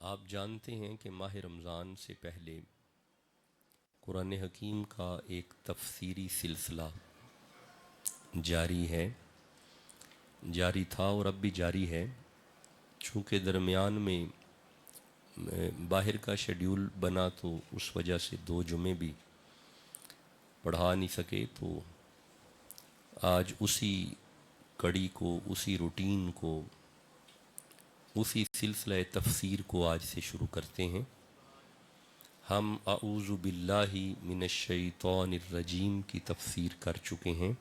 آپ جانتے ہیں کہ ماہ رمضان سے پہلے قرآن حکیم کا ایک تفسیری سلسلہ جاری تھا اور اب بھی جاری ہے۔ چونکہ درمیان میں باہر کا شیڈیول بنا تو اس وجہ سے 2 جمعے بھی پڑھا نہیں سکے، تو آج اسی کڑی کو، اسی روٹین کو، اسی سلسلہ تفسیر کو آج سے شروع کرتے ہیں۔ ہم اعوذ باللہ من الشیطان الرجیم کی تفسیر کر چکے ہیں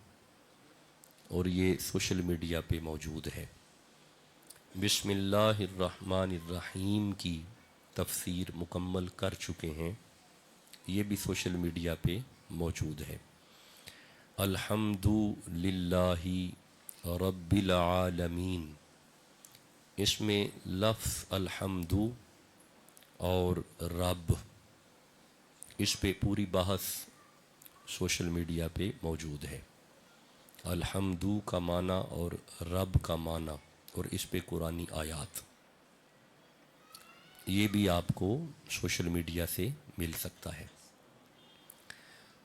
اور یہ سوشل میڈیا پہ موجود ہے۔ بسم اللہ الرحمن الرحیم کی تفسیر مکمل کر چکے ہیں، یہ بھی سوشل میڈیا پہ موجود ہے۔ الحمد للہ رب العالمین، اس میں لفظ الحمد اور رب، اس پہ پوری بحث سوشل میڈیا پہ موجود ہے۔ الحمد کا معنی اور رب کا معنی اور اس پہ قرآنی آیات، یہ بھی آپ کو سوشل میڈیا سے مل سکتا ہے۔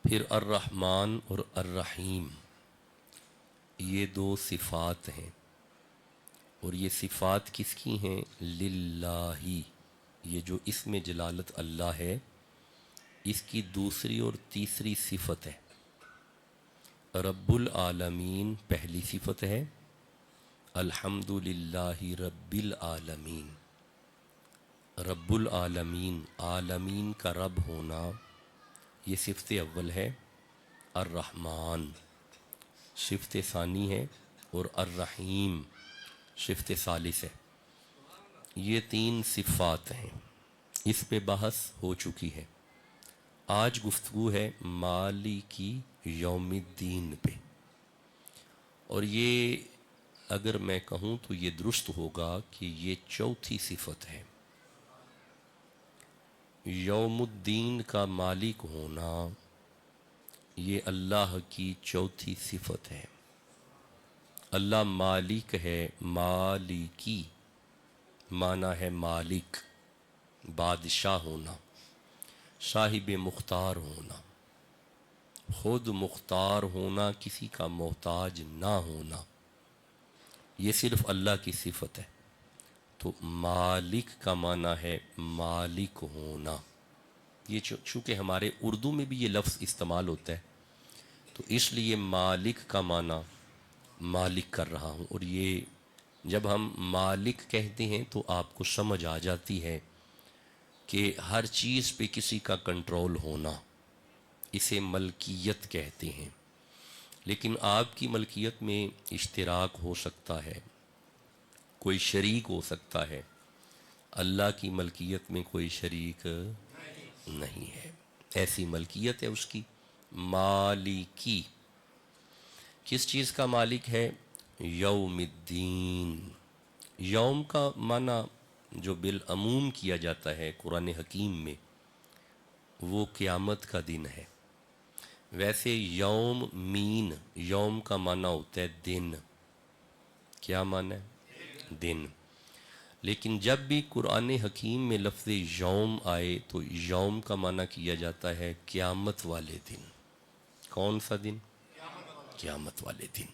پھر الرحمن اور الرحیم، یہ 2 صفات ہیں، اور یہ صفات کس کی ہیں؟ للہ، یہ جو اسم جلالت اللہ ہے اس کی دوسری اور تیسری صفت ہے۔ رب العالمین پہلی صفت ہے، الحمد للہ رب العالمین، رب العالمین، عالمین کا رب ہونا، یہ صفت اول ہے۔ الرحمن صفت ثانی ہے، اور الرحیم صفت ثالث ہے۔ یہ 3 صفات ہیں، اس پہ بحث ہو چکی ہے۔ آج گفتگو ہے مالکی یوم الدین پہ، اور یہ اگر میں کہوں تو یہ درست ہوگا کہ یہ 4تھی صفت ہے۔ یوم الدین کا مالک ہونا یہ اللہ کی 4تھی صفت ہے۔ اللہ مالک ہے، مالکی معنی ہے مالک، بادشاہ ہونا، صاحب مختار ہونا، خود مختار ہونا، کسی کا محتاج نہ ہونا، یہ صرف اللہ کی صفت ہے۔ تو مالک کا معنی ہے مالک ہونا، یہ چونکہ ہمارے اردو میں بھی یہ لفظ استعمال ہوتا ہے تو اس لیے مالک کا معنی مالک کر رہا ہوں۔ اور یہ جب ہم مالک کہتے ہیں تو آپ کو سمجھ آ جاتی ہے کہ ہر چیز پہ کسی کا کنٹرول ہونا، اسے ملکیت کہتے ہیں۔ لیکن آپ کی ملکیت میں اشتراک ہو سکتا ہے، کوئی شریک ہو سکتا ہے، اللہ کی ملکیت میں کوئی شریک نہیں ہے، ایسی ملکیت ہے اس کی۔ مالکی کس چیز کا مالک ہے؟ یوم الدین۔ یوم کا معنی جو بالعموم کیا جاتا ہے قرآن حکیم میں وہ قیامت کا دن ہے۔ ویسے یوم مین، یوم کا معنی ہوتا ہے دن، کیا معنی ہے؟ دن۔ لیکن جب بھی قرآن حکیم میں لفظ یوم آئے تو یوم کا معنی کیا جاتا ہے قیامت والے دن۔ کون سا دن؟ قیامت والے دن۔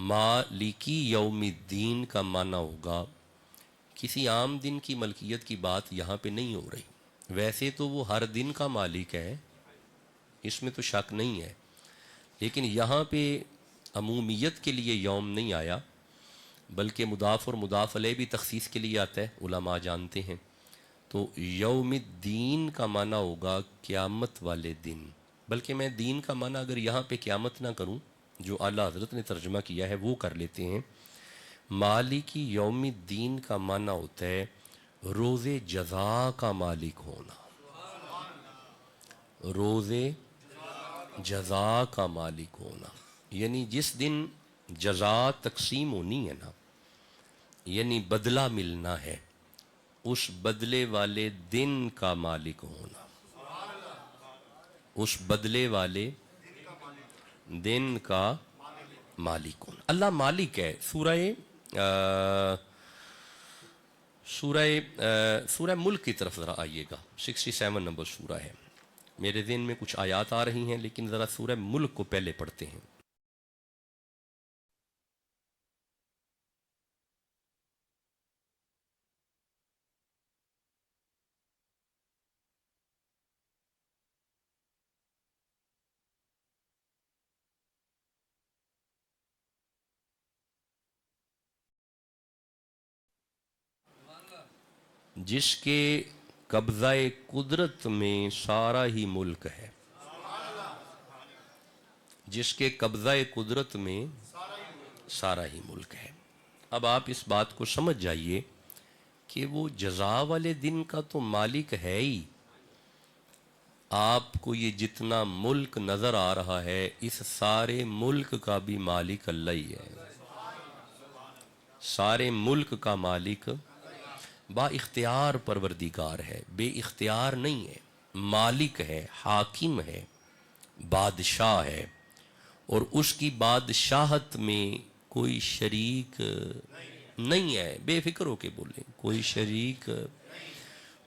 مالکی یوم الدین کا معنی ہوگا، کسی عام دن کی ملکیت کی بات یہاں پہ نہیں ہو رہی، ویسے تو وہ ہر دن کا مالک ہے، اس میں تو شک نہیں ہے، لیکن یہاں پہ عمومیت کے لیے یوم نہیں آیا، بلکہ مضاف اور مضاف علیہ بھی تخصیص کے لیے آتا ہے، علماء جانتے ہیں۔ تو یوم الدین کا معنی ہوگا قیامت والے دن، بلکہ میں دین کا معنی اگر یہاں پہ قیامت نہ کروں، جو اعلیٰ حضرت نے ترجمہ کیا ہے وہ کر لیتے ہیں۔ مالکی یوم الدین کا معنی ہوتا ہے روز جزا کا مالک ہونا، روز جزا کا مالک ہونا، یعنی جس دن جزا تقسیم ہونی ہے نا، یعنی بدلہ ملنا ہے، اس بدلے والے دن کا مالک ہونا، اس بدلے والے دن کا مالک ہونا۔ اللہ مالک ہے۔ سورہ ملک کی طرف ذرا آئیے گا. 67 نمبر سورہ ہے. میرے ذہن میں کچھ آیات آ رہی ہیں لیکن ذرا سورہ ملک کو پہلے پڑھتے ہیں. جس کے قبضہ قدرت میں سارا ہی ملک ہے. جس کے قبضہ قدرت میں سارا ہی ملک ہے. اب آپ اس بات کو سمجھ جائیے کہ وہ جزا والے دن کا تو مالک ہے ہی. آپ کو یہ جتنا ملک نظر آ رہا ہے اس سارے ملک کا بھی مالک اللہ ہی ہے. سارے ملک کا مالک با اختیار پروردگار ہے، بے اختیار نہیں ہے. مالک ہے، حاکم ہے، بادشاہ ہے، اور اس کی بادشاہت میں کوئی شریک نہیں ہے. بے فکر ہو کے بولیں، کوئی شریک.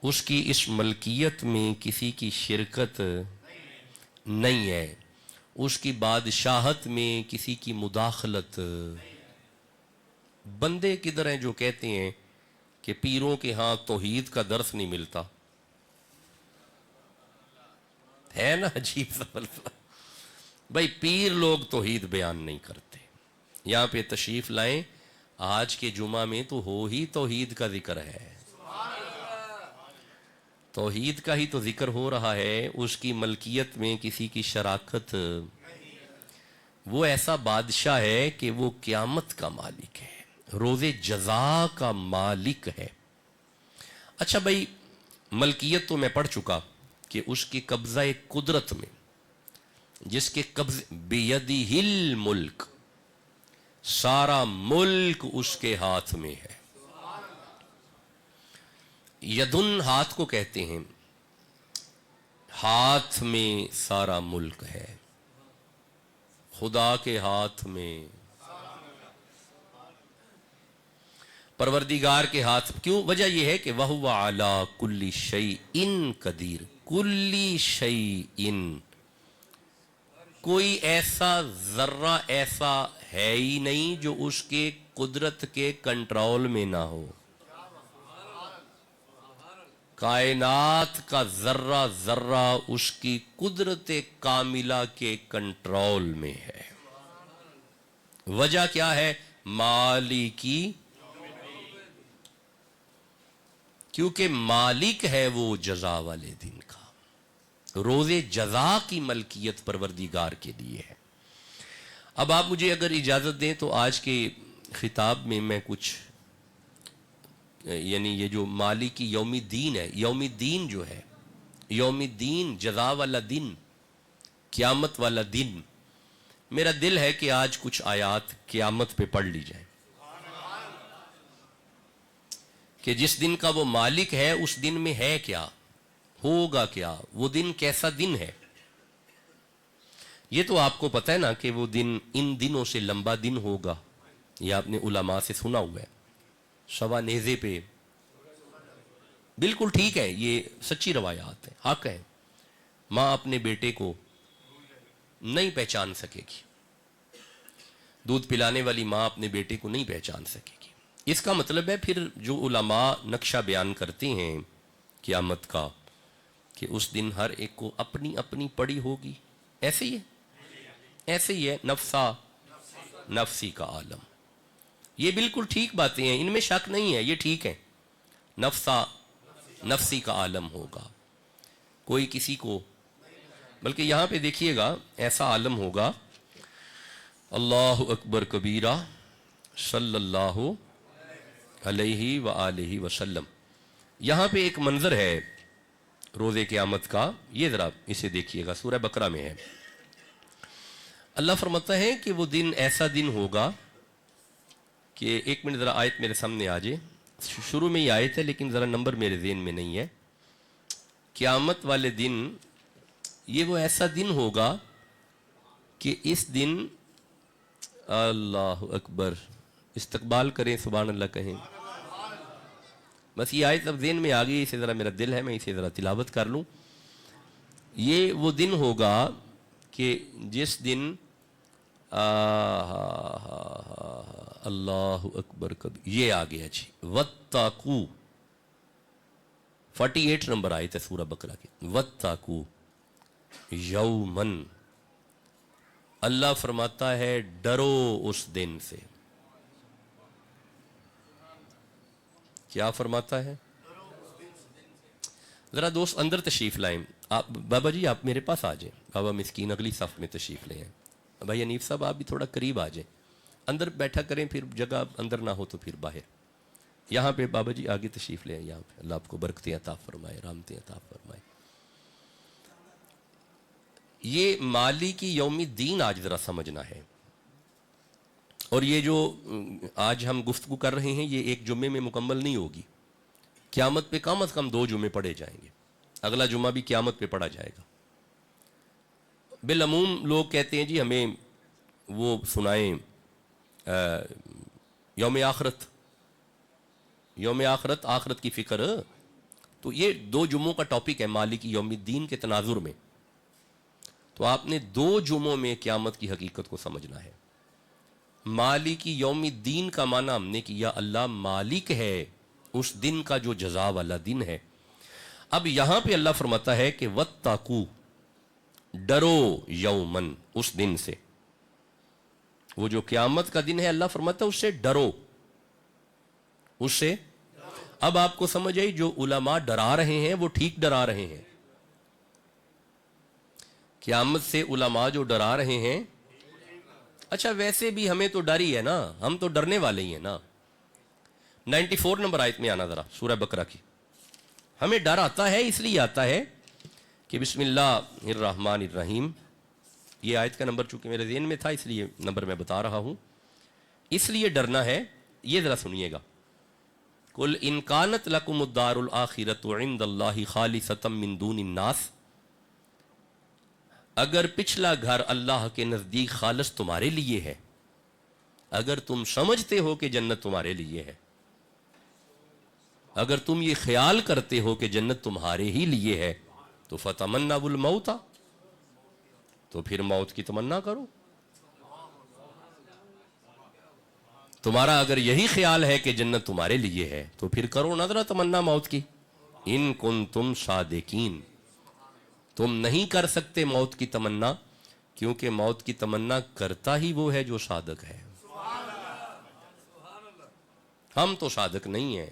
اس کی اس ملکیت میں کسی کی شرکت نہیں ہے. اس کی بادشاہت میں کسی کی مداخلت. بندے کدھر ہیں جو کہتے ہیں کہ پیروں کے ہاں توحید کا درس نہیں ملتا؟ ہے نا عجیب سا فلسفہ. بھائی پیر لوگ توحید بیان نہیں کرتے. یہاں پہ تشریف لائیں، آج کے جمعہ میں تو ہو ہی توحید کا ذکر ہے. توحید کا ہی تو ذکر ہو رہا ہے. اس کی ملکیت میں کسی کی شراکت. وہ ایسا بادشاہ ہے کہ وہ قیامت کا مالک ہے، روز جزا کا مالک ہے. اچھا بھائی، ملکیت تو میں پڑھ چکا کہ اس کی قبضہ قدرت میں، جس کے قبض بیدہ الملک، سارا ملک اس کے ہاتھ میں ہے. یدن ہاتھ کو کہتے ہیں. ہاتھ میں سارا ملک ہے. خدا کے ہاتھ میں، پروردگار کے ہاتھ. کیوں؟ وجہ یہ ہے کہ وَهُوَ عَلَىٰ كُلِّ شَيْءٍ قدیر. کلی شیء، کوئی ایسا ذرہ ایسا ہے ہی نہیں جو اس کے قدرت کے کنٹرول میں نہ ہو. کائنات کا ذرہ ذرہ اس کی قدرت کاملہ کے کنٹرول میں ہے. وجہ کیا ہے؟ مالکی. کیونکہ مالک ہے وہ جزا والے دن کا. روز جزا کی ملکیت پروردگار کے لیے ہے. اب آپ مجھے اگر اجازت دیں تو آج کے خطاب میں میں کچھ، یعنی یہ جو مالکی یوم الدین ہے، یوم الدین جو ہے، یوم الدین، جزا والا دن، قیامت والا دن، میرا دل ہے کہ آج کچھ آیات قیامت پہ پڑھ لی جائیں کہ جس دن کا وہ مالک ہے اس دن میں ہے کیا، ہوگا کیا، وہ دن کیسا دن ہے. یہ تو آپ کو پتہ ہے نا کہ وہ دن ان دنوں سے لمبا دن ہوگا. یہ آپ نے علماء سے سنا ہوا ہے. سوا نیزے پہ، بالکل ٹھیک ہے، یہ سچی روایات ہیں، حق ہے. ماں اپنے بیٹے کو نہیں پہچان سکے گی. دودھ پلانے والی ماں اپنے بیٹے کو نہیں پہچان سکے گی. اس کا مطلب ہے پھر جو علماء نقشہ بیان کرتے ہیں قیامت کا کہ اس دن ہر ایک کو اپنی اپنی پڑی ہوگی، ایسے ہی ہے. ایسے ہی ہے. نفسا نفسی کا عالم. یہ بالکل ٹھیک باتیں ہیں، ان میں شک نہیں ہے، یہ ٹھیک ہے. نفسا نفسی کا عالم ہوگا، کوئی کسی کو. بلکہ یہاں پہ دیکھیے گا ایسا عالم ہوگا. اللہ اکبر کبیرہ، صلی اللہ علیہ وآلہ وسلم. یہاں پہ ایک منظر ہے روز قیامت کا، یہ ذرا اسے دیکھیے گا، سورہ بقرہ میں ہے. اللہ فرماتا ہے کہ وہ دن ایسا دن ہوگا کہ، ایک منٹ ذرا آیت میرے سامنے آ جائے. شروع میں ہی آیت ہے لیکن ذرا نمبر میرے ذہن میں نہیں ہے. قیامت والے دن یہ وہ ایسا دن ہوگا کہ اس دن، اللہ اکبر، استقبال کریں، سبحان اللہ کہیں. بس یہ آیت اب ذہن میں آ گئی، اسے ذرا میرا دل ہے میں اسے ذرا تلاوت کر لوں. یہ وہ دن ہوگا کہ جس دن اللہ اکبر کبھی، یہ آ گیا جی، وَاتَّقُوا 48 نمبر آیت ہے سورہ بقرہ کی. وَاتَّقُوا یومن، اللہ فرماتا ہے ڈرو اس دن سے. کیا فرماتا ہے؟ ذرا دوست اندر تشریف لائیں. آپ بابا جی آپ میرے پاس آ جائیں، بابا مسکین اگلی صف میں تشریف لے آئیں. بھائی حنیف صاحب آپ بھی تھوڑا قریب آ جائیں، اندر بیٹھا کریں، پھر جگہ اندر نہ ہو تو پھر باہر. یہاں پہ بابا جی آگے تشریف لے آئیں، یہاں پہ اللہ آپ کو برکتیں عطا فرمائے، رحمتیں عطا فرمائے. یہ مالک یوم الدین آج ذرا سمجھنا ہے. اور یہ جو آج ہم گفتگو کر رہے ہیں یہ ایک جمعے میں مکمل نہیں ہوگی. قیامت پہ کم از کم 2 جمعے پڑھے جائیں گے. اگلا جمعہ بھی قیامت پہ پڑھا جائے گا. بالعموم لوگ کہتے ہیں جی ہمیں وہ سنائیں یوم آخرت، یوم آخرت، آخرت کی فکر. تو یہ 2 جمعوں کا ٹاپک ہے مالک یوم الدین کے تناظر میں. تو آپ نے 2 جمعوں میں قیامت کی حقیقت کو سمجھنا ہے. مالک یوم الدین کا معنی ہم نے کیا اللہ مالک ہے اس دن کا جو جزا والا دن ہے. اب یہاں پہ اللہ فرماتا ہے کہ وَاتَّقُوا، ڈرو یومن، اس دن سے. وہ جو قیامت کا دن ہے اللہ فرماتا ہے اس سے ڈرو، اس سے. اب آپ کو سمجھ آئی جو علماء ڈرا رہے ہیں وہ ٹھیک ڈرا رہے ہیں. قیامت سے علماء جو ڈرا رہے ہیں، اچھا ویسے بھی ہمیں تو ڈر ہی ہے نا، ہم تو ڈرنے والے ہی ہیں نا. 94 نمبر آیت میں آنا ذرا سورہ بقرہ کی. ہمیں ڈر آتا ہے، اس لیے آتا ہے کہ بسم اللہ الرحمن الرحیم. یہ آیت کا نمبر چونکہ میرے ذہن میں تھا اس لیے نمبر میں بتا رہا ہوں. اس لیے ڈرنا ہے. یہ ذرا سنیے گا. قُلْ إِنْ كَانَتْ لَكُمُ الدَّارُ الْآخِرَةُ عِنْدَ اللَّهِ خَالِصَةً مِّن دُونِ النَّاسِ، اگر پچھلا گھر اللہ کے نزدیک خالص تمہارے لیے ہے، اگر تم سمجھتے ہو کہ جنت تمہارے لیے ہے، اگر تم یہ خیال کرتے ہو کہ جنت تمہارے ہی لیے ہے، تو فَتَمَنَّوُا الْمَوْتَ، تو پھر موت کی تمنا کرو. تمہارا اگر یہی خیال ہے کہ جنت تمہارے لیے ہے تو پھر کرو نہ ذرا تمنا موت کی. ان کنتم صادقین، تم نہیں کر سکتے موت کی تمنا کیونکہ موت کی تمنا کرتا ہی وہ ہے جو صادق ہے. ہم تو صادق نہیں ہیں،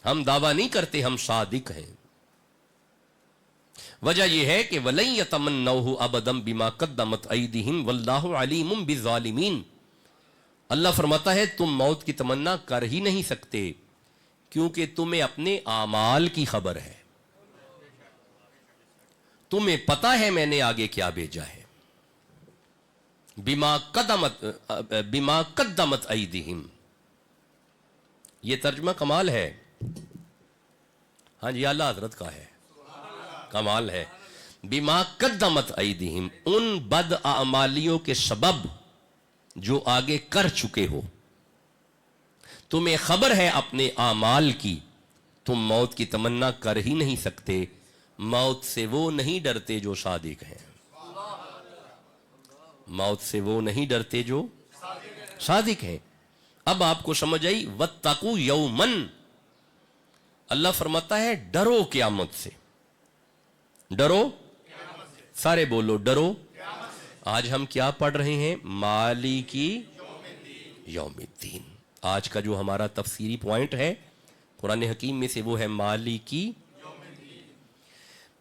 ہم دعویٰ نہیں کرتے ہم صادق ہیں. وجہ یہ ہے کہ وَلَن يَتَمَنَّوْهُ أَبَدًا بِمَا قَدَّمَتْ أَيْدِيهِمْ وَاللَّهُ عَلِيمٌ بِالظَّالِمِينَ. اللہ فرماتا ہے تم موت کی تمنا کر ہی نہیں سکتے کیونکہ تمہیں اپنے اعمال کی خبر ہے، تمہیں پتا ہے میں نے آگے کیا بھیجا ہے. بِمَا قَدَّمَتْ أَيْدِيهِمْ، یہ ترجمہ کمال ہے. ہاں جی اعلیٰ حضرت کا ہے، کمال ہے. بِمَا قَدَّمَتْ أَيْدِيهِمْ، ان بد اعمالیوں کے سبب جو آگے کر چکے ہو. تمہیں خبر ہے اپنے اعمال کی، تم موت کی تمنا کر ہی نہیں سکتے. موت سے وہ نہیں ڈرتے جو صادق ہیں، موت سے وہ نہیں ڈرتے جو صادق ہیں. اب آپ کو سمجھ آئی. وَاتَّقُوا يَوْمًا، اللہ فرماتا ہے ڈرو قیامت سے. ڈرو، سارے بولو ڈرو. آج ہم کیا پڑھ رہے ہیں؟ مالکی یوم الدین. آج کا جو ہمارا تفسیری پوائنٹ ہے قرآن حکیم میں سے وہ ہے مالکی.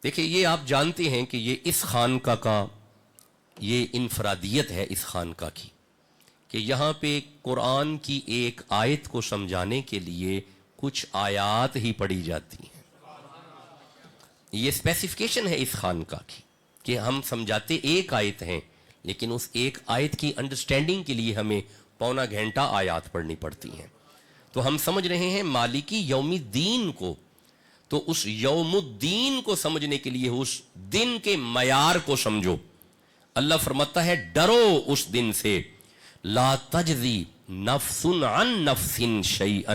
دیکھیں یہ آپ جانتے ہیں کہ یہ اس خانقاہ کا یہ انفرادیت ہے اس خانقاہ کی کہ یہاں پہ قرآن کی ایک آیت کو سمجھانے کے لیے کچھ آیات ہی پڑھی جاتی ہیں. یہ اسپیسیفکیشن ہے اس خانقاہ کی کہ ہم سمجھاتے ایک آیت ہیں لیکن اس ایک آیت کی انڈرسٹینڈنگ کے لیے ہمیں پونا گھنٹہ آیات پڑھنی پڑتی ہیں. تو ہم سمجھ رہے ہیں مالکی یوم الدین کو. تو اس یوم الدین کو سمجھنے کے لیے اس دن کے معیار کو سمجھو. اللہ فرماتا ہے ڈرو اس دن سے. لا تجزی نفس عن نفس شیئا،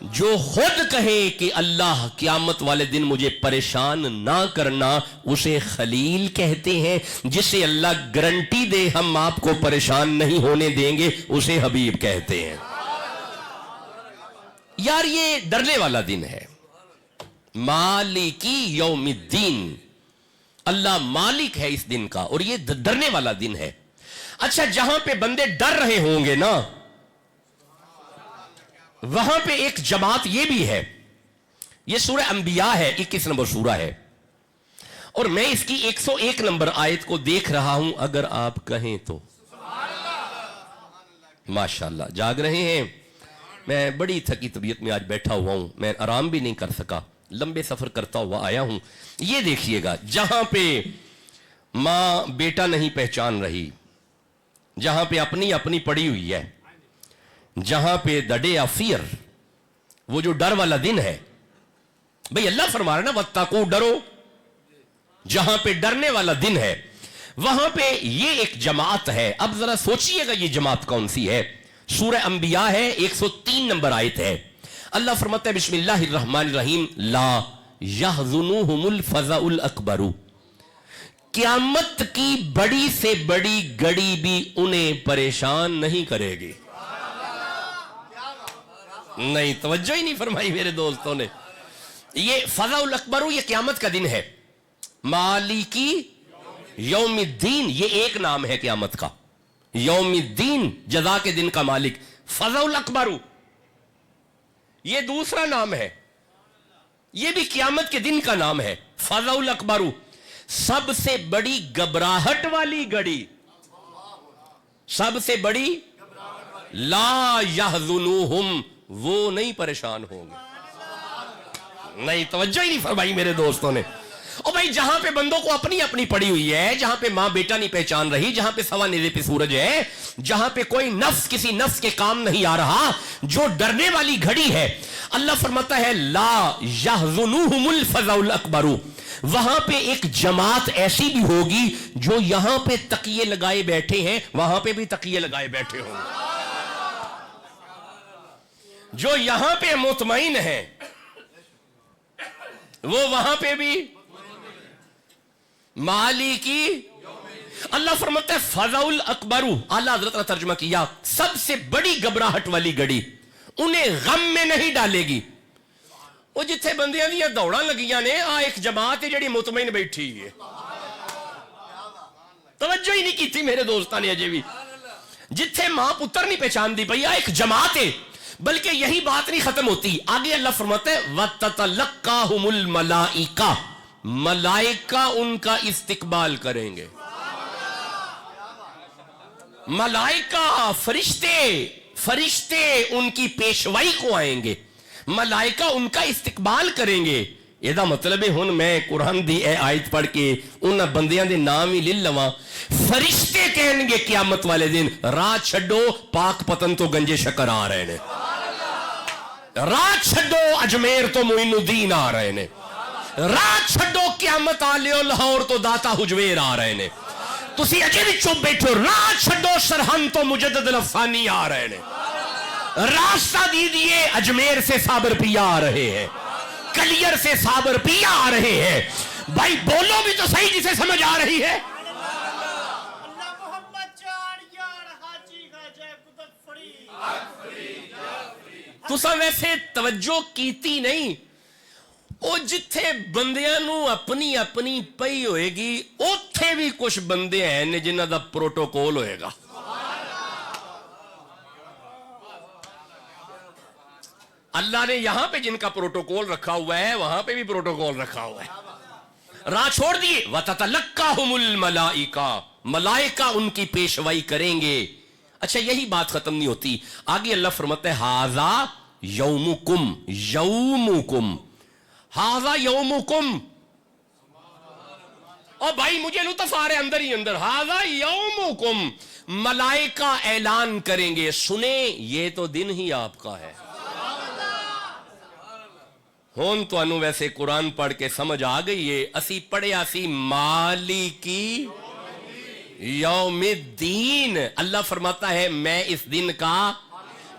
جو خود کہے کہ اللہ قیامت والے دن مجھے پریشان نہ کرنا اسے خلیل کہتے ہیں، جسے اللہ گارنٹی دے ہم آپ کو پریشان نہیں ہونے دیں گے اسے حبیب کہتے ہیں۔ یار یہ ڈرنے والا دن ہے، مالکی یوم الدین، اللہ مالک ہے اس دن کا، اور یہ ڈرنے والا دن ہے۔ اچھا جہاں پہ بندے ڈر رہے ہوں گے نا، وہاں پہ ایک جماعت یہ بھی ہے، یہ سورہ انبیاء ہے، 21 نمبر سورہ ہے، اور میں اس کی 101 نمبر آیت کو دیکھ رہا ہوں، اگر آپ کہیں تو ماشاءاللہ جاگ رہے ہیں۔ میں بڑی تھکی طبیعت میں آج بیٹھا ہوا ہوں، میں آرام بھی نہیں کر سکا، لمبے سفر کرتا ہوا آیا ہوں۔ یہ دیکھیے گا، جہاں پہ ماں بیٹا نہیں پہچان رہی، جہاں پہ اپنی اپنی پڑی ہوئی ہے، جہاں پہ the day of fear، وہ جو ڈر والا دن ہے، بھئی اللہ فرما رہا نا وَاتَّقُوا، ڈرو، جہاں پہ ڈرنے والا دن ہے وہاں پہ یہ ایک جماعت ہے۔ اب ذرا سوچئے گا یہ جماعت کون سی ہے؟ سورہ انبیاء ہے، 103 نمبر آیت ہے۔ اللہ فرماتا ہے بسم اللہ الرحمن الرحیم، لا یحزنہم الفزع الاکبر، قیامت کی بڑی سے بڑی گڑی بھی انہیں پریشان نہیں کرے گی۔ نہیں توجہ ہی نہیں فرمائی میرے دوستوں نے۔ یہ فزع الاکبر، یہ قیامت کا دن ہے۔ مالکی یوم الدین، یہ ایک نام ہے قیامت کا، یوم الدین جزا کے دن کا مالک۔ فزع الاکبر یہ دوسرا نام ہے، یہ بھی قیامت کے دن کا نام ہے۔ فزع الاکبر سب سے بڑی گھبراہٹ والی گھڑی، سب سے بڑی، لا یحزنہم، وہ نہیں پریشان ہوں گے۔ نہیں توجہ ہی نہیں فرمائی میرے دوستوں نے۔ اور بھائی جہاں پہ بندوں کو اپنی اپنی پڑی ہوئی ہے، جہاں پہ ماں بیٹا نہیں پہچان رہی، جہاں پہ سوا نیزے پہ سورج ہے، جہاں پہ کوئی نفس کسی نفس کے کام نہیں آ رہا، جو ڈرنے والی گھڑی ہے، اللہ فرماتا ہے لا یحزنہم الفزع الاکبر، وہاں پہ ایک جماعت ایسی بھی ہوگی جو یہاں پہ تکیے لگائے بیٹھے ہیں وہاں پہ بھی تکیے لگائے بیٹھے ہوں گے، جو یہاں پہ مطمئن ہیں وہ وہاں پہ بھی مالکی۔ اللہ فرماتا ہے فزع الاکبر، اعلیٰ حضرت نے ترجمہ کیا سب سے بڑی گھبراہٹ والی گھڑی انہیں غم میں نہیں ڈالے گی۔ وہ جتھے بندیاں دیا دوڑاں لگیاں نے، ایک جماعت ہے جڑی مطمئن بیٹھی ہے، توجہ ہی نہیں کی تھی میرے دوستان نے اجے بھی۔ جتھے ماں پتر نہیں پہچان دی پئی، ایک جماعت ہے۔ بلکہ یہی بات نہیں ختم ہوتی، آگے اللہ فرماتا ہے وَتَتَلَقَّاهُمُ الْمَلَائِكَةُ، ملائکہ ان کا استقبال کریں گے۔ ملائکہ فرشتے ان کی پیشوائی کو آئیں گے، ملائکہ ان کا استقبال کریں گے۔ یہ مطلب ہے ہن میں قرآن دی اے آیت پڑھ کے ان بندیاں دے نام ہی لے لواں، فرشتے کہیں گے قیامت والے دن راہ چھڈو پاک پتن تو گنجے شکر آ رہے نے، راہ چھڈو اجمیر تو معین الدین آ رہے نے، راہ چھڈو قیامت آلیو لاہور تو داتا حجویر آ رہے نے، تسی اجے بھی چپ بیٹھو، راہ چھڈو سرہند تو مجدد الافسانی آ رہے نے، راستہ دیجئے اجمیر سے صابر پیا آ رہے ہیں، کلیر سے صابر پیا آ رہے ہیں۔ بھائی بولو بھی تو صحیح جسے سمجھ آ رہی ہے۔ تسا ویسے توجہ کیتی نہیں، او جتھے بندیاں نو اپنی اپنی پئی ہوئے گی اوتھے بھی کچھ بندے ہیں جنہاں دا پروٹوکول ہوئے گا۔ اللہ نے یہاں پہ جن کا پروٹوکول رکھا ہوا ہے وہاں پہ بھی پروٹوکول رکھا ہوا ہے۔ راہ چھوڑ دیے، وَتَتَلَقَّاهُمُ الْمَلَائِكَةُ، ملائکہ ان کی پیشوائی کریں گے۔ اچھا یہی بات ختم نہیں ہوتی، آگے اللہ فرماتا ہے ہَذَا یومکم، یومکم، ہَذَا یومکم، اور بھائی مجھے لطف آ رہے اندر ہی اندر، ہَذَا یومکم، ملائکہ اعلان کریں گے سنیں یہ تو دن ہی آپ کا ہے۔ ہون تو انو ویسے قرآن پڑھ کے سمجھ آ گئی ہے، اسی پڑھے اسی مالکی یوم الدین۔ اللہ فرماتا ہے میں اس دن کا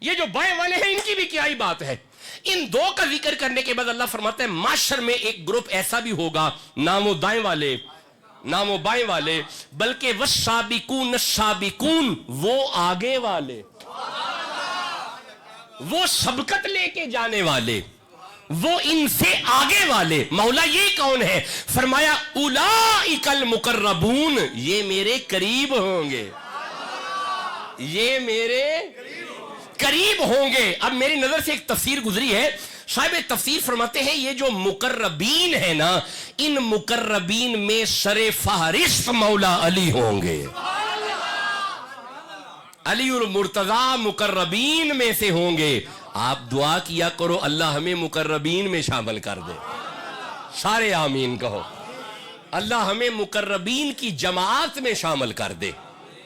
یہ جو بائیں والے ہیں ان کی بھی کیا ہی بات ہے. ان دو کا ذکر کرنے کے بعد اللہ فرماتا ہے معاشر میں ایک گروپ ایسا بھی ہوگا, نہ وہ دائیں والے نہ وہ بائیں والے, بلکہ والسابقون السابقون, وہ آگے والے, وہ سبقت لے کے جانے والے, وہ ان سے آگے والے. مولا یہ کون ہے؟ فرمایا اولئک المقربون, یہ میرے قریب ہوں گے, یہ میرے قریب ہوں گے. اب میری نظر سے ایک تفسیر گزری ہے, صاحب تفسیر فرماتے ہیں یہ جو مقربین ہیں نا, ان مقربین میں سر فہرست مولا علی ہوں گے. علی المرتضی مقربین میں سے ہوں گے. آپ دعا کیا کرو اللہ ہمیں مقربین میں شامل کر دے. سارے آمین کہو. اللہ ہمیں مقربین کی جماعت میں شامل کر دے,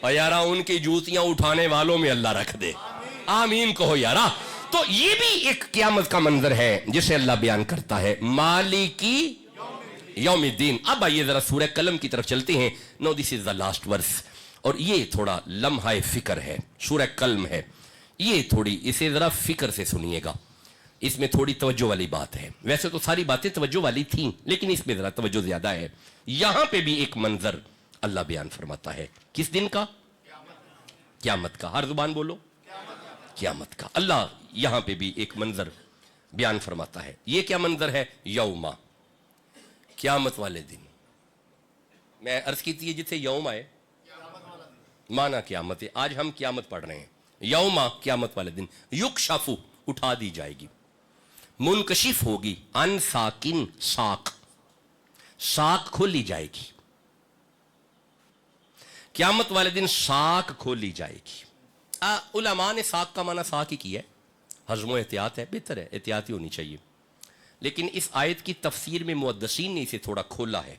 اور یارا ان کی جوتیاں اٹھانے والوں میں اللہ رکھ دے. آمین کہو یارا. تو یہ بھی ایک قیامت کا منظر ہے جسے اللہ بیان کرتا ہے, مالکی یوم الدین. اب آئیے ذرا سورہ قلم کی طرف چلتے ہیں. نو دس از دا لاسٹ ورس, اور یہ تھوڑا لمحہ فکر ہے. سورہ قلم ہے, یہ تھوڑی اسے ذرا فکر سے سنیے گا, اس میں تھوڑی توجہ والی بات ہے. ویسے تو ساری باتیں توجہ والی تھیں, لیکن اس میں ذرا توجہ زیادہ ہے. یہاں پہ بھی ایک منظر اللہ بیان فرماتا ہے. کس دن کا؟ قیامت کا. ہر زبان بولو, قیامت کا. اللہ یہاں پہ بھی ایک منظر بیان فرماتا ہے. یہ کیا منظر ہے؟ یوما, قیامت والے دن. میں عرض کی تھی جتنے یوم آئے مانا قیامت ہے. آج ہم قیامت پڑھ رہے ہیں. یوما, قیامت والے دن. یکشف, اٹھا دی جائے گی. منکشف ہوگی, ان ساکن, ساک, ساک کھولی جائے گی. قیامت والے دن ساک کھولی جائے گی. علماء نے ساک کا معنی ساک ہی کیا ہے. حزم و احتیاط ہے, بہتر ہے, احتیاطی ہونی چاہیے. لیکن اس آیت کی تفسیر میں محدثین نے اسے تھوڑا کھولا ہے.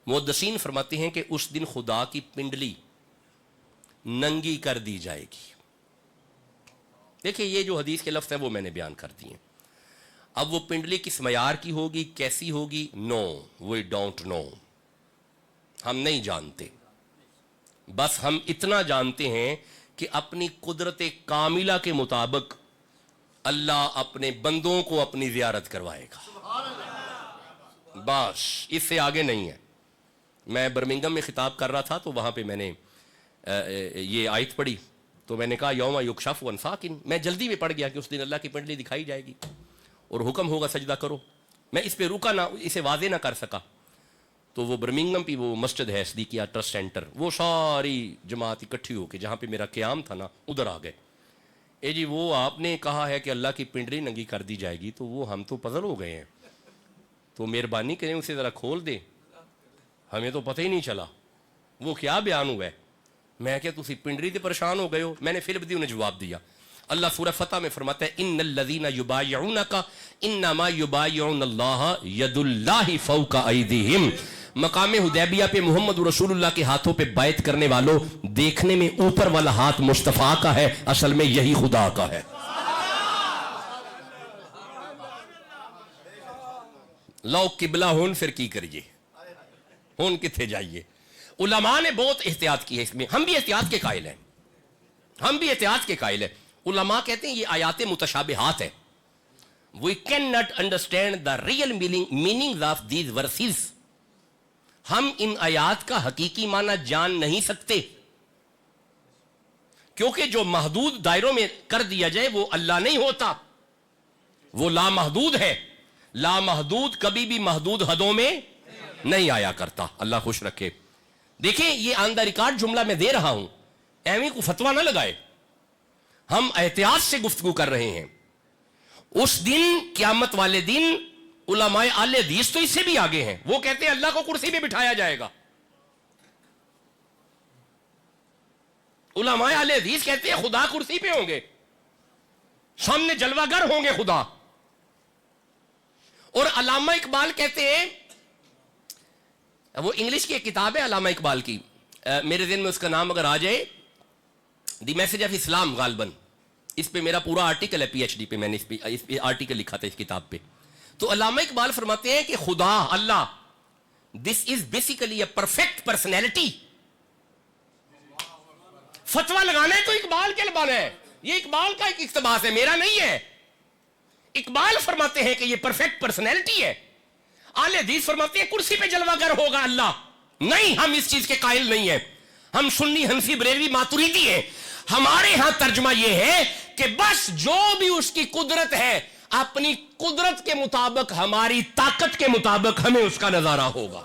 محدثین فرماتے ہیں کہ اس دن خدا کی پنڈلی ننگی کر دی جائے گی. دیکھیں یہ جو حدیث کے لفظ ہیں وہ میں نے بیان کر دی ہیں. اب وہ پنڈلی کس معیار کی ہوگی, کیسی ہوگی, نو وی ڈونٹ نو, ہم نہیں جانتے. بس ہم اتنا جانتے ہیں کہ اپنی قدرت کاملہ کے مطابق اللہ اپنے بندوں کو اپنی زیارت کروائے گا. بس اس سے آگے نہیں ہے. میں برمنگم میں خطاب کر رہا تھا تو وہاں پہ میں نے یہ آیت پڑھی تو میں نے کہا یوم یکشف عن ساکن. میں جلدی میں پڑھ گیا کہ اس دن اللہ کی پنڈلی دکھائی جائے گی اور حکم ہوگا سجدہ کرو. میں اس پہ رکا نہ, اسے واضح نہ کر سکا. تو وہ برمنگم پہ وہ مسجد ہے صدیقیہ ٹرسٹ سینٹر, وہ ساری جماعت اکٹھی ہو کے جہاں پہ میرا قیام تھا نا ادھر آ گئے. اے جی وہ آپ نے کہا ہے کہ اللہ کی پنڈلی ننگی کر دی جائے گی, تو وہ ہم تو پزل ہو گئے ہیں, تو مہربانی کریں اسے ذرا کھول دیں, ہمیں تو پتہ ہی نہیں چلا وہ کیا بیان ہوا ہے. میں کہ تسی پنڈلی سے پریشان ہو گئے ہو. میں نے پھر بھی انہیں جواب دیا. اللہ سورہ فتح میں فرماتا ہے ان الذین یبایعونک انما یبایعون اللہ ید اللہ فوق ایدیہم. مقام حدیبیہ پہ محمد رسول اللہ کے ہاتھوں پہ بیعت کرنے والوں, دیکھنے میں اوپر والا ہاتھ مصطفیٰ کا ہے, اصل میں یہی خدا کا ہے. لو قبلہ ہون پھر کی کریے, ہون کتھے جائیے. علماء نے بہت احتیاط کی ہے اس میں. ہم بھی احتیاط کے قائل ہیں, ہم بھی احتیاط کے قائل ہیں. علماء کہتے ہیں یہ آیات متشابہات ہیں. We cannot understand the real meanings of these verses. ہم ان آیات کا حقیقی معنی جان نہیں سکتے, کیونکہ جو محدود دائروں میں کر دیا جائے وہ اللہ نہیں ہوتا, وہ لامحدود ہے. لامحدود کبھی بھی محدود حدوں میں نہیں آیا کرتا. اللہ خوش رکھے. دیکھیں یہ آن دا ریکارڈ جملہ میں دے رہا ہوں, ایویں کو فتویٰ نہ لگائے. ہم احتیاط سے گفتگو کر رہے ہیں. اس دن, قیامت والے دن, علماء اہل حدیث تو اس سے بھی آگے ہیں. وہ کہتے ہیں اللہ کو کرسی پہ بٹھایا جائے گا. علماء اہل حدیث کہتے ہیں خدا کرسی پہ ہوں گے, سامنے جلوہ گر ہوں گے خدا. اور علامہ اقبال کہتے ہیں, وہ انگلش کی ایک کتاب ہے علامہ اقبال کی, میرے ذہن میں اس کا نام اگر آ جائے, دی میسج آف اسلام غالباً, اس پہ میرا پورا آرٹیکل ہے پی ایچ ڈی پہ, میں نے اس پہ آرٹیکل لکھا تھا اس کتاب پہ. تو علامہ اقبال فرماتے ہیں کہ خدا, اللہ, this is basically a perfect personality. فتویٰ لگانا ہے تو اقبال کے لبانا ہے, یہ اقبال کا ایک اقتباس ہے، میرا نہیں ہے. اقبال فرماتے ہیں کہ یہ پرفیکٹ پرسنالٹی ہے. اہل حدیث فرماتے ہیں کرسی پہ جلوہ گر ہوگا اللہ. نہیں، ہم اس چیز کے قائل نہیں ہیں. ہم سنی، حنفی، بریلوی، ماتریدی ہیں. ہمارے ہاں ترجمہ یہ ہے کہ بس جو بھی اس کی قدرت ہے، اپنی قدرت کے مطابق، ہماری طاقت کے مطابق ہمیں اس کا نظارہ ہوگا.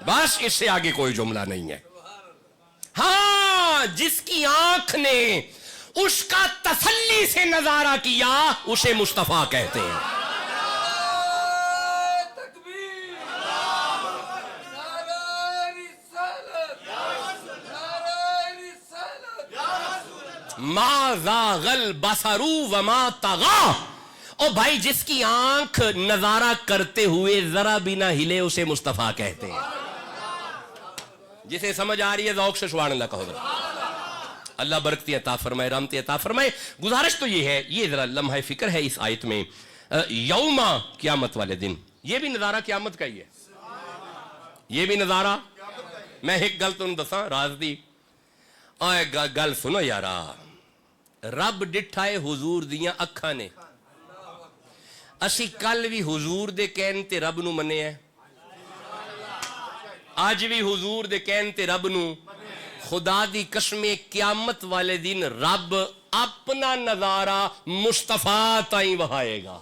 بس اس سے آگے کوئی جملہ نہیں ہے. ہاں، جس کی آنکھ نے اس کا تسلی سے نظارہ کیا اسے مصطفیٰ کہتے ہیں. ما زاغ البصر وما طغى. او بھائی، جس کی آنکھ نظارہ کرتے ہوئے ذرا بھی نہ ہلے اسے مصطفیٰ کہتے ہیں. جسے سمجھ آ رہی ہے ذوق سے سبحان اللہ کہو ذرا. اللہ برکتی عطا فرمائے، رحمتی عطا فرمائے. گزارش تو یہ ہے، یہ ذرا لمحہ فکر ہے اس آیت میں. یوم، قیامت والے دن. یہ بھی نظارہ قیامت کا ہی ہے. یہ بھی نظارہ. میں ایک گل تم دساں راز دی. گل سنو یارا. رب ڈٹھائے حضور دیاں اکھاں نے. اسی کل بھی حضور دے کہن تے رب نو منے ہیں، آج بھی حضور دے کہن تے رب نو. خدا دی قسم قیامت والے دن رب اپنا نظارہ مصطفیٰ تائیں وہائے گا.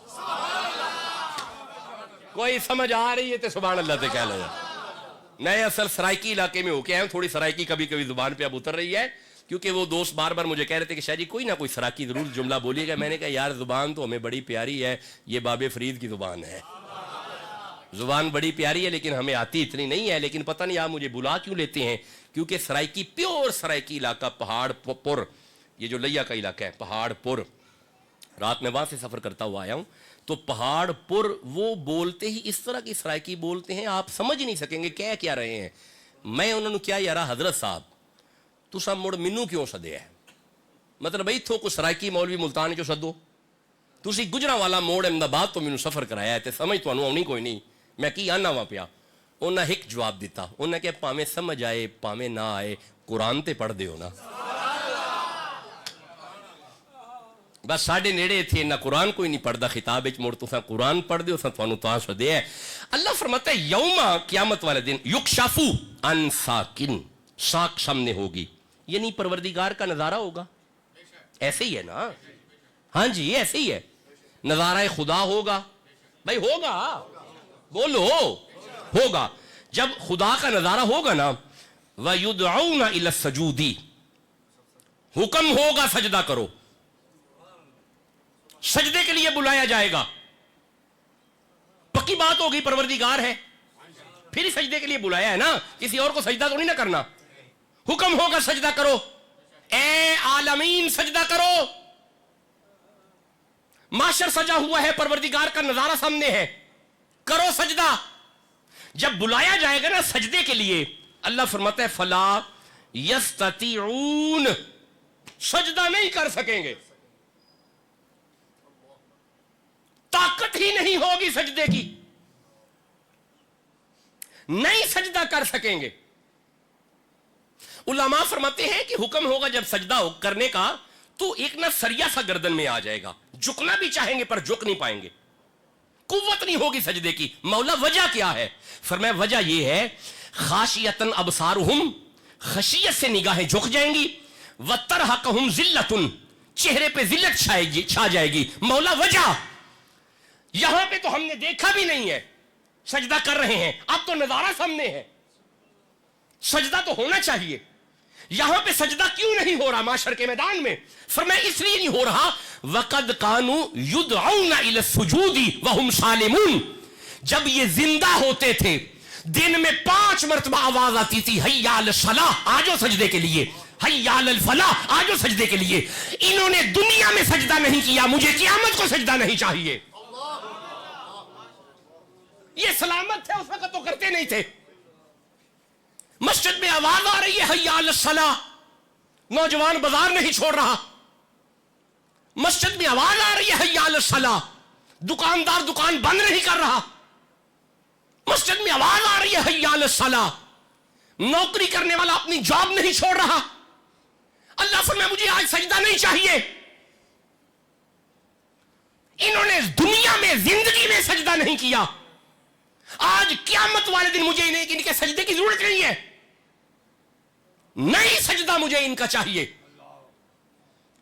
کوئی سمجھ آ رہی ہے تے سبحان اللہ تے کہہ لو. میں اصل سرائکی علاقے میں ہو کے آیا ہوں. تھوڑی سرائکی کبھی کبھی زبان پہ اب اتر رہی ہے، کیونکہ وہ دوست بار بار مجھے کہہ رہے تھے کہ شاہ جی کوئی نہ کوئی سرائکی ضرور جملہ بولیے گا. میں نے کہا یار زبان تو ہمیں بڑی پیاری ہے، یہ باب فرید کی زبان ہے. زبان بڑی پیاری ہے لیکن ہمیں آتی اتنی نہیں ہے. لیکن پتہ نہیں آپ مجھے بلا کیوں لیتے ہیں، کیونکہ سرائکی پیور سرائکی علاقہ، پہاڑ پر، یہ جو لیا کا علاقہ ہے پہاڑ پر، رات میں وہاں سے سفر کرتا ہوا آیا ہوں. تو پہاڑ پر وہ بولتے ہی اس طرح کی سرائکی بولتے ہیں آپ سمجھ نہیں سکیں گے کہہ کیا رہے ہیں. میں انہوں نے کیا یارا حضرت صاحب تسا مڑ مینوں کیوں سدیا ہے؟ مطلب اتوں کو سرائکی مولوی ملتان چو سدو، تسی گجرانوالا موڑ احمدآباد تو مینوں سفر کرایا ہے تے سمجھ تانوں آنی کوئی نہیں. میں کی آنا وا پیا. انہیں ایک جواب دیتا. انہیں کہ پاویں سمجھ آئے پاویں نہ آئے قرآن تے پڑھ دیو نا. بس ساڈے نیڑے تھے نہ قرآن کوئی نہیں پڑھدا. خطاب وچ مڑ تساں قرآن پڑھ دیو تانوں تاں سدیا ہے. اللہ فرماتا ہے یوم، قیامت والے دن، یکشف عن ساکن، ساک سامنے ہوگی، یعنی پروردگار کا نظارہ ہوگا. ایسے ہی ہے نا؟ ہاں جی ایسے ہی ہے. نظارہ خدا ہوگا بھائی، ہوگا، بولو ہوگا. جب خدا کا نظارہ ہوگا نا، وَيُدْعَوْنَ إِلَى السَّجُودِ، حکم ہوگا سجدہ کرو، سجدے کے لیے بلایا جائے گا. پکی بات ہوگی پروردگار ہے پھر ہی سجدے کے لیے بلایا ہے نا، کسی اور کو سجدہ تو نہیں نہ کرنا. حکم ہوگا سجدہ کرو، اے عالمین سجدہ کرو. معاشر سجا ہوا ہے، پروردگار کا نظارہ سامنے ہے، کرو سجدہ. جب بلایا جائے گا نا سجدے کے لیے، اللہ فرماتا ہے فلا یستطیعون، سجدہ نہیں کر سکیں گے، طاقت ہی نہیں ہوگی سجدے کی، نہیں سجدہ کر سکیں گے. علماء فرماتے ہیں کہ حکم ہوگا جب سجدہ کرنے کا تو ایک نہ سریا سا گردن میں آ جائے گا. جھکنا بھی چاہیں گے پر جھک نہیں پائیں گے، قوت نہیں ہوگی سجدے کی. مولا وجہ کیا ہے؟ فرمایا وجہ یہ ہے خاشیتن ابصارہم، خشیت سے نگاہیں جھک جائیں گی، وترہقہم ذلۃ، چہرے پہ ذلت چھا جائے گی. مولا وجہ یہاں پہ تو ہم نے دیکھا بھی نہیں ہے، سجدہ کر رہے ہیں، اب تو نظارہ سامنے ہے، سجدہ تو ہونا چاہیے. یہاں پہ سجدہ کیوں نہیں ہو رہا معاشر کے میدان میں؟ فرمایا اس لیے نہیں ہو رہا وَقَدْ كَانُوا يُدْعَوْنَ إِلَى السُّجُودِ وَهُمْ سَالِمُونَ. جب یہ زندہ ہوتے تھے دن میں 5 مرتبہ آواز آتی تھی حی علی الصلاۃ، آجو سجدے کے لیے، حی علی الفلاح، آجو سجدے کے لیے. انہوں نے دنیا میں سجدہ نہیں کیا، مجھے قیامت کو سجدہ نہیں چاہیے. یہ سلامت ہے، اس وقت تو کرتے نہیں تھے. مسجد میں آواز آ رہی ہے حی علی الصلاۃ، نوجوان بازار نہیں چھوڑ رہا. مسجد میں آواز آ رہی ہے حی علی الصلاۃ، دکاندار دکان بند نہیں کر رہا. مسجد میں آواز آ رہی ہے حی علی الصلاۃ، نوکری کرنے والا اپنی جاب نہیں چھوڑ رہا. اللہ فرمایا مجھے آج سجدہ نہیں چاہیے. انہوں نے دنیا میں زندگی میں سجدہ نہیں کیا, آج قیامت والے دن مجھے ان کے سجدے کی ضرورت نہیں ہے, نہیں سجدہ مجھے ان کا چاہیے.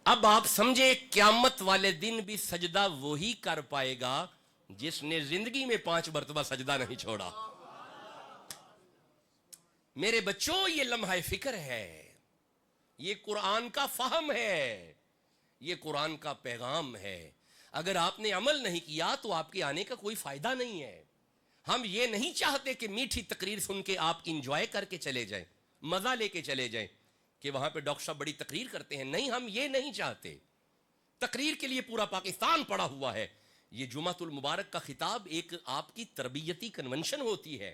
اب آپ سمجھے قیامت والے دن بھی سجدہ وہی کر پائے گا جس نے زندگی میں 5 مرتبہ سجدہ نہیں چھوڑا. میرے بچوں یہ لمحہ فکر ہے, یہ قرآن کا فہم ہے, یہ قرآن کا پیغام ہے. اگر آپ نے عمل نہیں کیا تو آپ کے آنے کا کوئی فائدہ نہیں ہے. ہم یہ نہیں چاہتے کہ میٹھی تقریر سن کے آپ انجوائے کر کے چلے جائیں, مزہ لے کے چلے جائیں کہ وہاں پہ ڈاکٹر صاحب بڑی تقریر کرتے ہیں. نہیں, ہم یہ نہیں چاہتے. تقریر کے لیے پورا پاکستان پڑا ہوا ہے. یہ جمعۃ المبارک کا خطاب ایک آپ کی تربیتی کنونشن ہوتی ہے,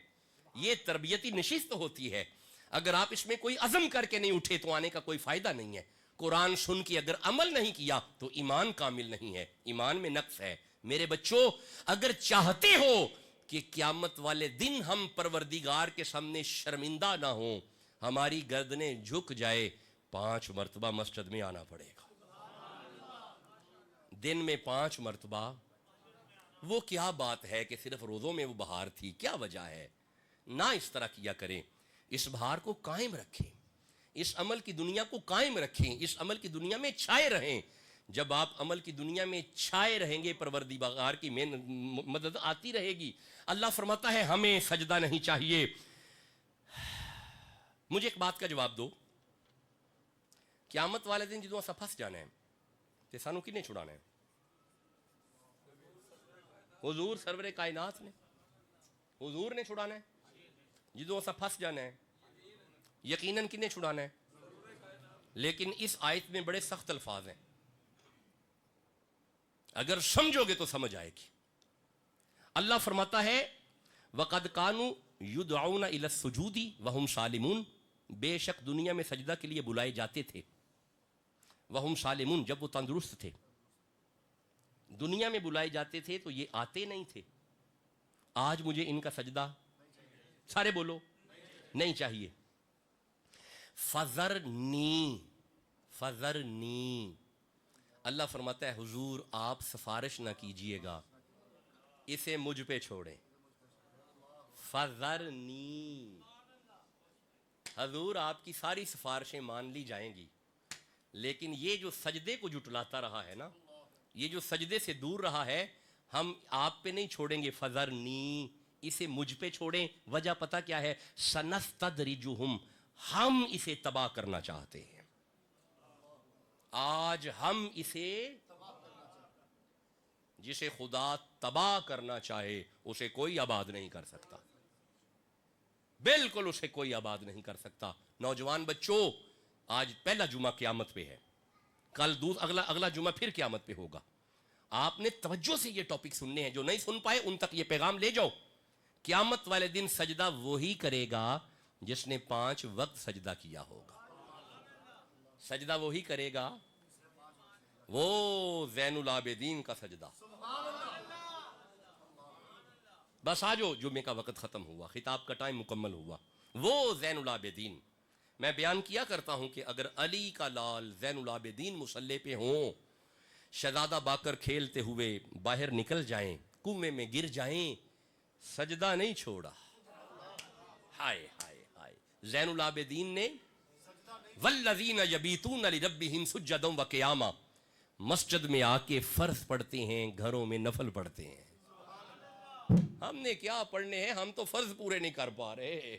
یہ تربیتی نشست ہوتی ہے. اگر آپ اس میں کوئی عزم کر کے نہیں اٹھے تو آنے کا کوئی فائدہ نہیں ہے. قرآن سن کے اگر عمل نہیں کیا تو ایمان کامل نہیں ہے, ایمان میں نقص ہے. میرے بچوں, اگر چاہتے ہو کہ قیامت والے دن ہم پروردگار کے سامنے شرمندہ نہ ہوں, ہماری گردنیں جھک جائے, 5 مرتبہ مسجد میں آنا پڑے گا. دن میں 5 مرتبہ. وہ کیا بات ہے کہ صرف روزوں میں وہ بہار تھی, کیا وجہ ہے؟ نہ اس طرح کیا کریں. اس بہار کو قائم رکھیں, اس عمل کی دنیا کو قائم رکھیں, اس عمل کی دنیا میں چھائے رہیں. جب آپ عمل کی دنیا میں چھائے رہیں گے پروردگار کی مدد آتی رہے گی. اللہ فرماتا ہے ہمیں سجدہ نہیں چاہیے. مجھے ایک بات کا جواب دو, قیامت والے دن جدوں اسا پھس جانا ہے تے سانو کنے چھڑانا ہے؟ حضور سرور کائنات نے, حضور نے چھڑانا ہے. جدوں اسا پھس جانا ہے یقیناً کنے چھڑانا ہے. لیکن اس آیت میں بڑے سخت الفاظ ہیں, اگر سمجھو گے تو سمجھ آئے گی. اللہ فرماتا ہے وَقَدْ كَانُوا يُدْعَوْنَ إِلَى السُّجُودِ وَهُمْ سَالِمُونَ, بے شک دنیا میں سجدہ کے لیے بلائے جاتے تھے. وَهُمْ سَالِمُونَ, جب وہ تندرست تھے. دنیا میں بلائے جاتے تھے تو یہ آتے نہیں تھے. آج مجھے ان کا سجدہ, سارے بولو, نہیں چاہیے. فَذَرْنِي, فَذَرْنِي, اللہ فرماتا ہے حضور آپ سفارش نہ کیجئے گا, اسے مجھ پہ چھوڑیں. فَذَرْنِي, حضور آپ کی ساری سفارشیں مان لی جائیں گی, لیکن یہ جو سجدے کو جھٹلاتا رہا ہے نا, یہ جو سجدے سے دور رہا ہے, ہم آپ پہ نہیں چھوڑیں گے. فَذَرْنِی, اسے مجھ پہ چھوڑیں. وجہ پتہ کیا ہے؟ سَنَسْتَدْرِجُهُمْ, ہم اسے تباہ کرنا چاہتے ہیں. آج ہم اسے, جسے خدا تباہ کرنا چاہے اسے کوئی آباد نہیں کر سکتا, بالکل اسے کوئی آباد نہیں کر سکتا. نوجوان بچوں, آج پہلا جمعہ قیامت پہ ہے, کل اگلا جمعہ پھر قیامت پہ ہوگا. آپ نے توجہ سے یہ ٹاپک سننے ہیں, جو نہیں سن پائے ان تک یہ پیغام لے جاؤ. قیامت والے دن سجدہ وہی کرے گا جس نے 5 وقت سجدہ کیا ہوگا. سجدہ وہی کرے گا, وہ زین العابدین کا سجدہ. بس آجو, جمعے کا وقت ختم ہوا, خطاب کا ٹائم مکمل ہوا. وہ زین العابدین, میں بیان کیا کرتا ہوں کہ اگر علی کا لال زین العابدین مصلی پہ ہوں, شہزادہ باقر کھیلتے ہوئے باہر نکل جائیں, کنویں میں گر جائیں, سجدہ نہیں چھوڑا. ہائے ہائے ہائے, زین العابدین نے والذین یبیتون لربہم سجدا وقیاما, مسجد میں آ کے فرض پڑھتے ہیں, گھروں میں نفل پڑھتے ہیں. ہم نے کیا پڑھنے ہیں, ہم تو فرض پورے نہیں کر پا رہے,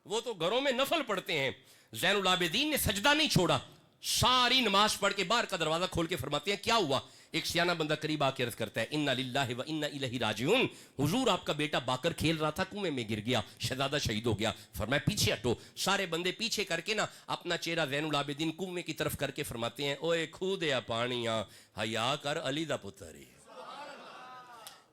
وہ تو گھروں میں نفل پڑھتے ہیں. زین العابدین نے سجدہ نہیں چھوڑا. ساری نماز پڑھ کے باہر کا دروازہ کھول کے فرماتے ہیں کیا ہوا؟ ایک سیانہ بندہ قریب آ کے عرض کرتا ہے انا للہ و انا الیہ راجعون, حضور آپ کا بیٹا باقر کھیل رہا تھا, کنویں میں گر گیا, شہزادہ شہید ہو گیا. فرمایا پیچھے ہٹو. سارے بندے پیچھے کر کے نا اپنا چہرہ زین العابدین کنویں کی طرف کر کے فرماتے ہیں اوے کھو دیا پانیاں, حیا کر علی دا پتر ہے.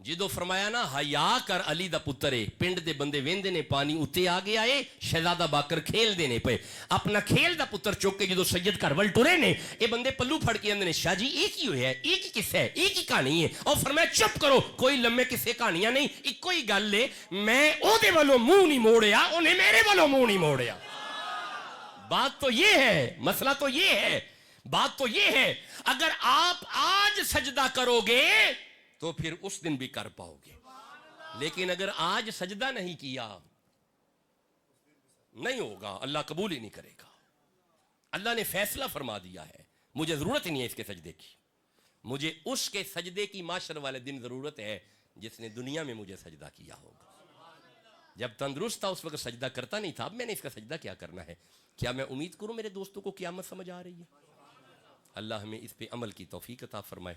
جدو فرمایا نا حیا کر علی دا پتر ہے, پنڈ دے بندے ویندے نے پانی اتے آ گیا ہے, شہزادہ باقر کھیل دینے پہ اپنا کھیل دا پتر چوک کے جدو سید گھر ول ٹرے نے, اے بندے پلو پھڑ کے اندر نے شاہ جی ایک ہی ہویا ہے, ایک ہی قصہ ہے, ایک ہی کہانی ہے. اور فرمایا چپ کرو, کوئی لمبے قصے کہانیاں نہیں, ایک ہی گل ہے, میں او دے والوں منہ نہیں موڑیا, انہیں میرے والوں منہ نہیں موڑیا. بات تو یہ ہے، مسئلہ تو یہ ہے، بات تو یہ ہے، اگر آپ آج سجدہ کرو گے تو پھر اس دن بھی کر پاؤ گے، لیکن اگر آج سجدہ نہیں کیا نہیں ہوگا، اللہ قبول ہی نہیں کرے گا۔ اللہ نے فیصلہ فرما دیا ہے، مجھے ضرورت ہی نہیں ہے اس کے سجدے کی، مجھے اس کے سجدے کی معاشر والے دن ضرورت ہے جس نے دنیا میں مجھے سجدہ کیا ہوگا۔ جب تندرست تھا اس وقت سجدہ کرتا نہیں تھا، اب میں نے اس کا سجدہ کیا کرنا ہے؟ کیا میں امید کروں میرے دوستوں کو قیامت سمجھ آ رہی ہے؟ اللہ ہمیں اس پہ عمل کی توفیق عطا فرمائے۔